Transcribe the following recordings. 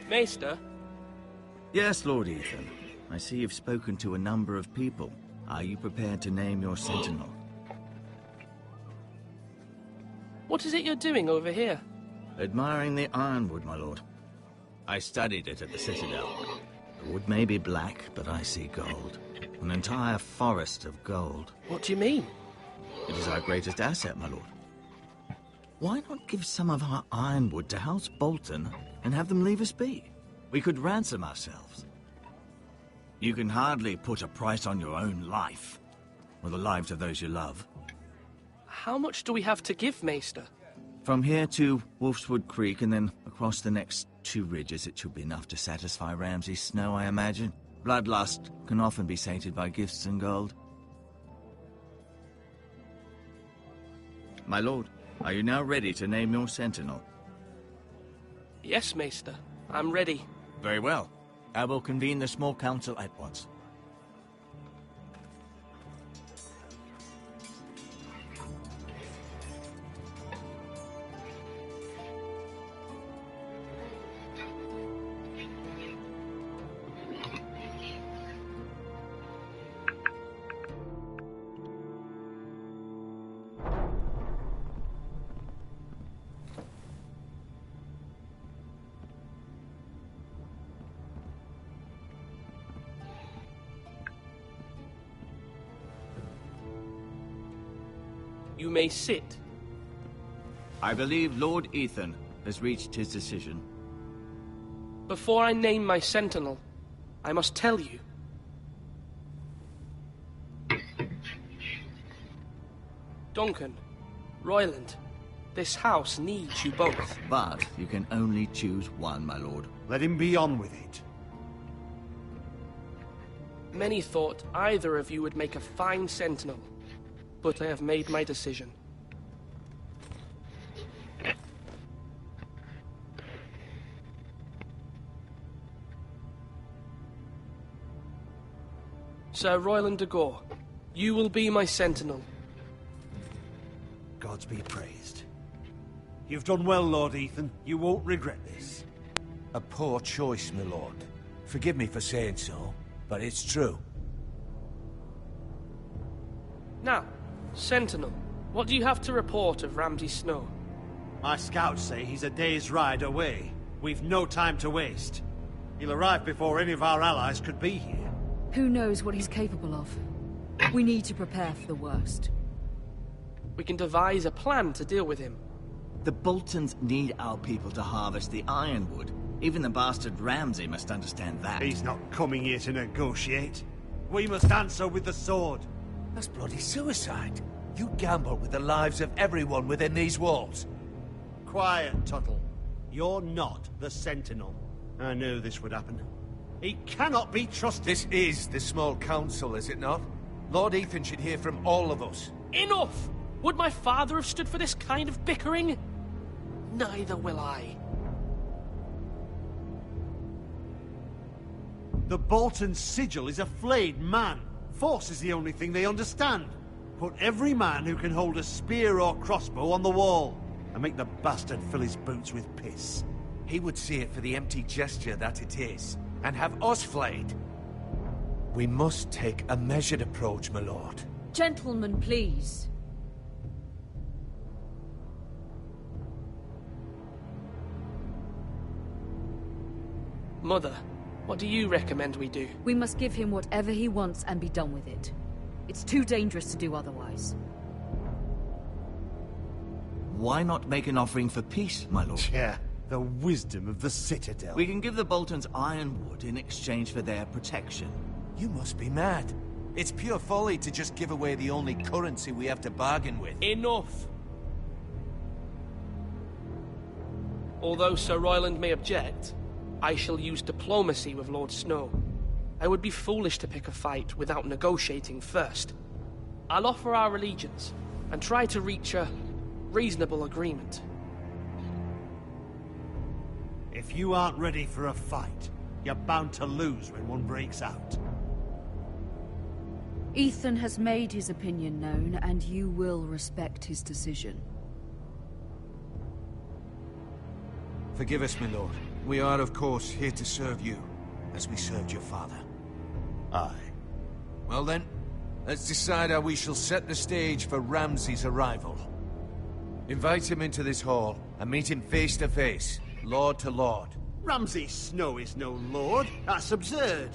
Maester? Yes, Lord Ethan. I see you've spoken to a number of people. Are you prepared to name your sentinel? What is it you're doing over here? Admiring the ironwood, my lord. I studied it at the Citadel. The wood may be black, but I see gold. An entire forest of gold. What do you mean? It is our greatest asset, my lord. Why not give some of our ironwood to House Bolton and have them leave us be? We could ransom ourselves. You can hardly put a price on your own life, or the lives of those you love. How much do we have to give, Maester? From here to Wolfswood Creek and then across the next 2 ridges, it should be enough to satisfy Ramsay Snow, I imagine. Bloodlust can often be sated by gifts and gold. My lord, are you now ready to name your sentinel? Yes, Maester. I'm ready. Very well. I will convene the small council at once. You may sit. I believe Lord Ethan has reached his decision. Before I name my sentinel, I must tell you. Duncan, Royland, this house needs you both. But you can only choose one, my lord. Let him be on with it. Many thought either of you would make a fine sentinel, but I have made my decision. Sir Royland de Gore, you will be my sentinel. Gods be praised. You've done well, Lord Ethan. You won't regret this. A poor choice, my lord. Forgive me for saying so, but it's true. Now, Sentinel, what do you have to report of Ramsay Snow? My scouts say he's a day's ride away. We've no time to waste. He'll arrive before any of our allies could be here. Who knows what he's capable of? We need to prepare for the worst. We can devise a plan to deal with him. The Boltons need our people to harvest the ironwood. Even the bastard Ramsay must understand that. He's not coming here to negotiate. We must answer with the sword. That's bloody suicide. You gamble with the lives of everyone within these walls. Quiet, Tuttle. You're not the Sentinel. I knew this would happen. He cannot be trusted. This is the small council, is it not? Lord Ethan should hear from all of us. Enough! Would my father have stood for this kind of bickering? Neither will I. The Bolton sigil is a flayed man. Force is the only thing they understand. Put every man who can hold a spear or crossbow on the wall, and make the bastard fill his boots with piss. He would see it for the empty gesture that it is, and have us flayed. We must take a measured approach, my lord. Gentlemen, please. Mother, what do you recommend we do? We must give him whatever he wants and be done with it. It's too dangerous to do otherwise. Why not make an offering for peace, my lord? Yeah, the wisdom of the Citadel. We can give the Boltons ironwood in exchange for their protection. You must be mad. It's pure folly to just give away the only currency we have to bargain with. Enough! Although Sir Royland may object, I shall use diplomacy with Lord Snow. I would be foolish to pick a fight without negotiating first. I'll offer our allegiance and try to reach a reasonable agreement. If you aren't ready for a fight, you're bound to lose when one breaks out. Ethan has made his opinion known, and you will respect his decision. Forgive us, my lord. We are, of course, here to serve you, as we served your father. Aye. Well then, let's decide how we shall set the stage for Ramsay's arrival. Invite him into this hall, and meet him face to face, lord to lord. Ramsay Snow is no lord. That's absurd.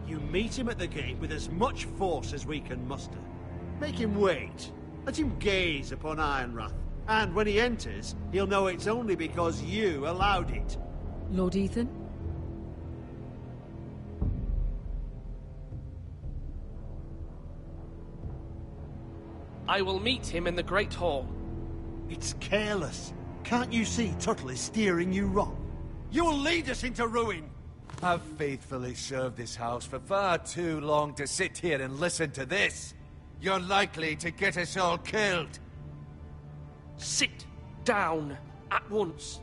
You meet him at the gate with as much force as we can muster. Make him wait. Let him gaze upon Ironrath. And when he enters, he'll know it's only because you allowed it. Lord Ethan? I will meet him in the Great Hall. It's careless. Can't you see Tuttle is steering you wrong? You'll lead us into ruin! I've faithfully served this house for far too long to sit here and listen to this. You're likely to get us all killed. Sit down at once.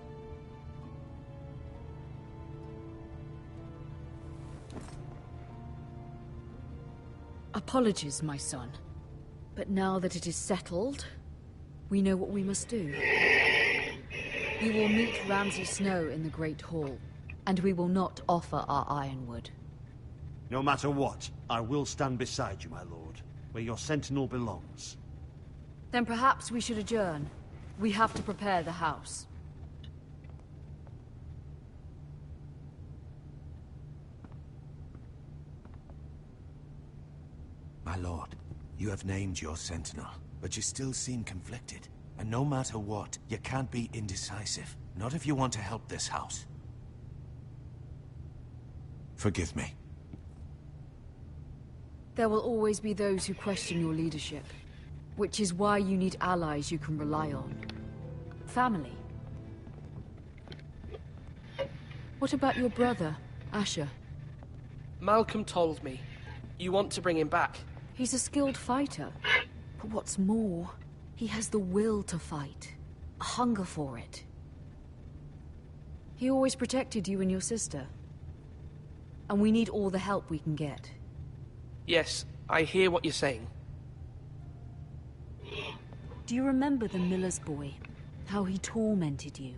Apologies, my son. But now that it is settled, we know what we must do. We will meet Ramsay Snow in the Great Hall, and we will not offer our ironwood. No matter what, I will stand beside you, my lord, where your sentinel belongs. Then perhaps we should adjourn. We have to prepare the house. My lord, you have named your sentinel, but you still seem conflicted. And no matter what, you can't be indecisive. Not if you want to help this house. Forgive me. There will always be those who question your leadership, which is why you need allies you can rely on. Family. What about your brother, Asher? Malcolm told me. You want to bring him back. He's a skilled fighter. But what's more, he has the will to fight. A hunger for it. He always protected you and your sister. And we need all the help we can get. Yes, I hear what you're saying. Do you remember the miller's boy? How he tormented you?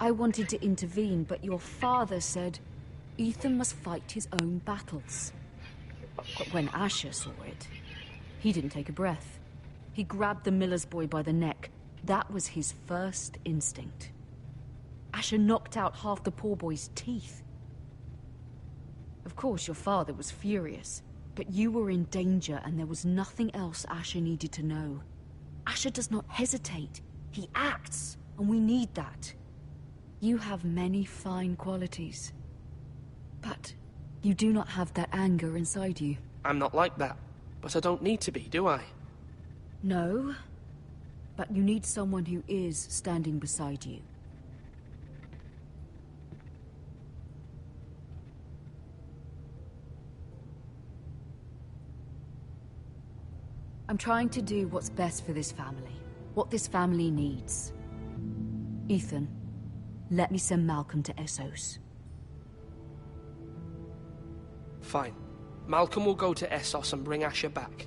I wanted to intervene, but your father said Ethan must fight his own battles. But when Asher saw it, he didn't take a breath. He grabbed the miller's boy by the neck. That was his first instinct. Asher knocked out half the poor boy's teeth. Of course, your father was furious, but you were in danger and there was nothing else Asher needed to know. Asher does not hesitate. He acts, and we need that. You have many fine qualities, but you do not have that anger inside you. I'm not like that, but I don't need to be, do I? No, but you need someone who is standing beside you. I'm trying to do what's best for this family. What this family needs. Ethan, let me send Malcolm to Essos. Fine. Malcolm will go to Essos and bring Asher back.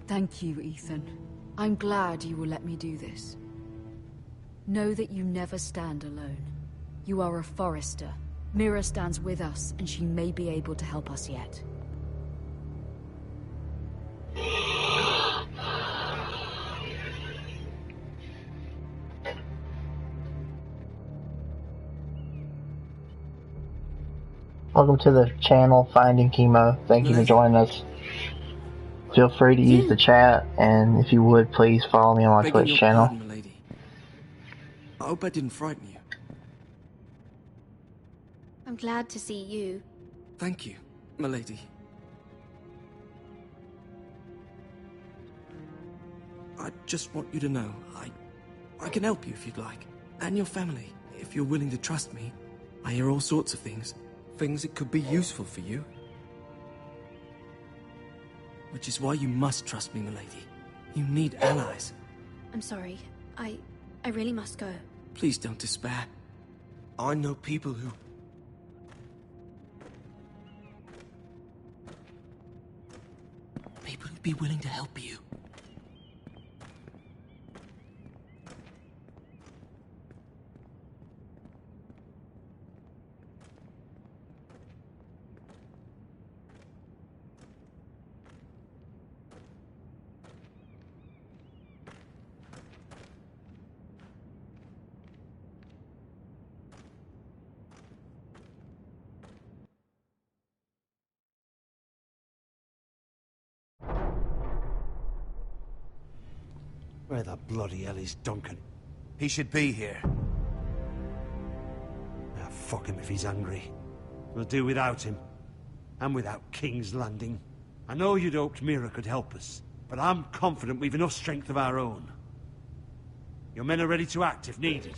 Thank you, Ethan. I'm glad you will let me do this. Know that you never stand alone. You are a Forrester. Mira stands with us, and she may be able to help us yet. Welcome to the channel, Finding Chemo. Thank you for joining us. Feel free to use the chat, and if you would, please follow me on my Twitch channel. Pardon, milady. I hope I didn't frighten you. I'm glad to see you. Thank you, milady. I just want you to know, I can help you if you'd like. And your family, if you're willing to trust me. I hear all sorts of things. Things that could be useful for you. Which is why you must trust me, milady. You need allies. I'm sorry. I really must go. Please don't despair. I know people who'd be willing to help you. Where the bloody hell is Duncan? He should be here. Ah, fuck him if he's hungry. We'll do without him. And without King's Landing. I know you'd hoped Mira could help us, but I'm confident we've enough strength of our own. Your men are ready to act if needed.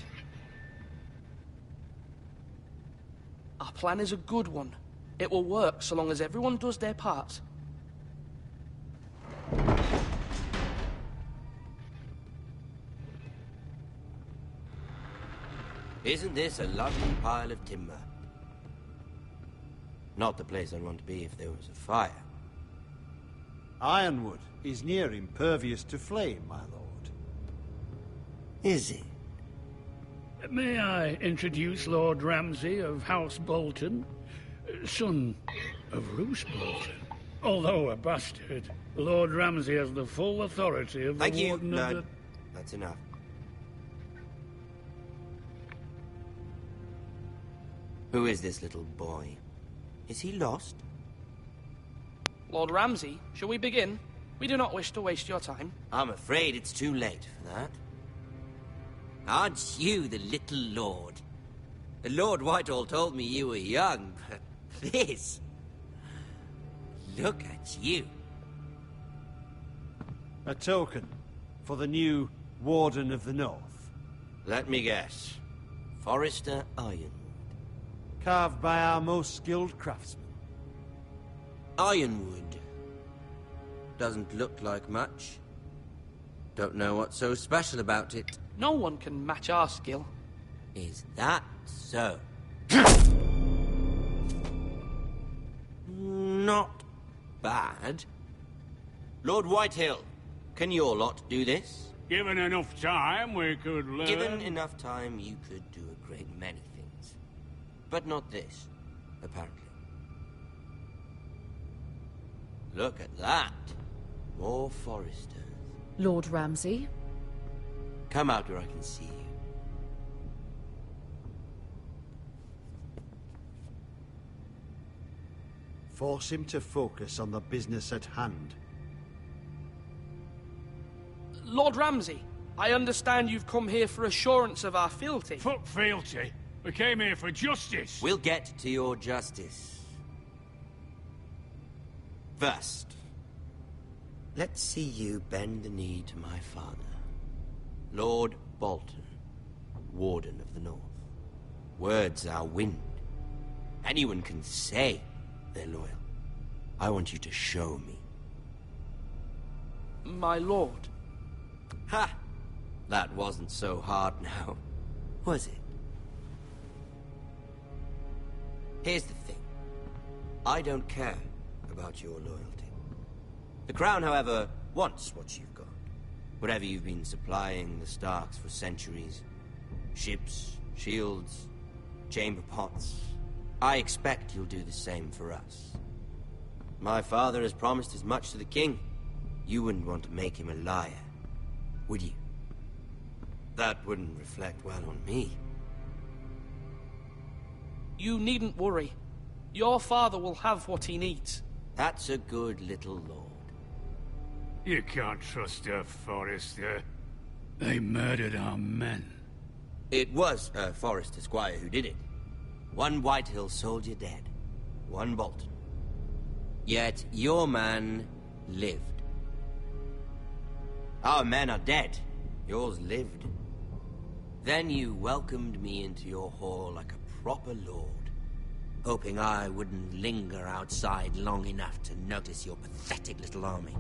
Our plan is a good one. It will work so long as everyone does their part. Isn't this a lovely pile of timber? Not the place I'd want to be if there was a fire. Ironwood is near impervious to flame, my lord. Is it? May I introduce Lord Ramsay of House Bolton, son of Roose Bolton. Although a bastard, Lord Ramsay has the full authority of the Warden of the... That's enough. Who is this little boy? Is he lost? Lord Ramsay, shall we begin? We do not wish to waste your time. I'm afraid it's too late for that. Aren't you the little lord? Lord Whitehall told me you were young, but this... Look at you. A token for the new Warden of the North. Let me guess. Forrester Ironwood. Carved by our most skilled craftsmen. Ironwood. Doesn't look like much. Don't know what's so special about it. No one can match our skill. Is that so? Not bad. Lord Whitehill, can your lot do this? Given enough time, we could learn... Given enough time, you could do a great many things. But not this, apparently. Look at that. More Foresters. Lord Ramsay? Come out where I can see you. Force him to focus on the business at hand. Lord Ramsay, I understand you've come here for assurance of our fealty. Fuck fealty. We came here for justice. We'll get to your justice. First, let's see you bend the knee to my father, Lord Bolton, Warden of the North. Words are wind. Anyone can say they're loyal. I want you to show me. My lord. Ha! That wasn't so hard now, was it? Here's the thing. I don't care about your loyalty. The Crown, however, wants what you've got. Whatever you've been supplying the Starks for centuries. Ships, shields, chamber pots. I expect you'll do the same for us. My father has promised as much to the king. You wouldn't want to make him a liar, would you? That wouldn't reflect well on me. You needn't worry. Your father will have what he needs. That's a good little lord. You can't trust a Forrester. They murdered our men. It was a Forrester squire who did it. One Whitehill soldier dead. One Bolton. Yet your man lived. Our men are dead. Yours lived. Then you welcomed me into your hall like a proper lord, hoping I wouldn't linger outside long enough to notice your pathetic little army.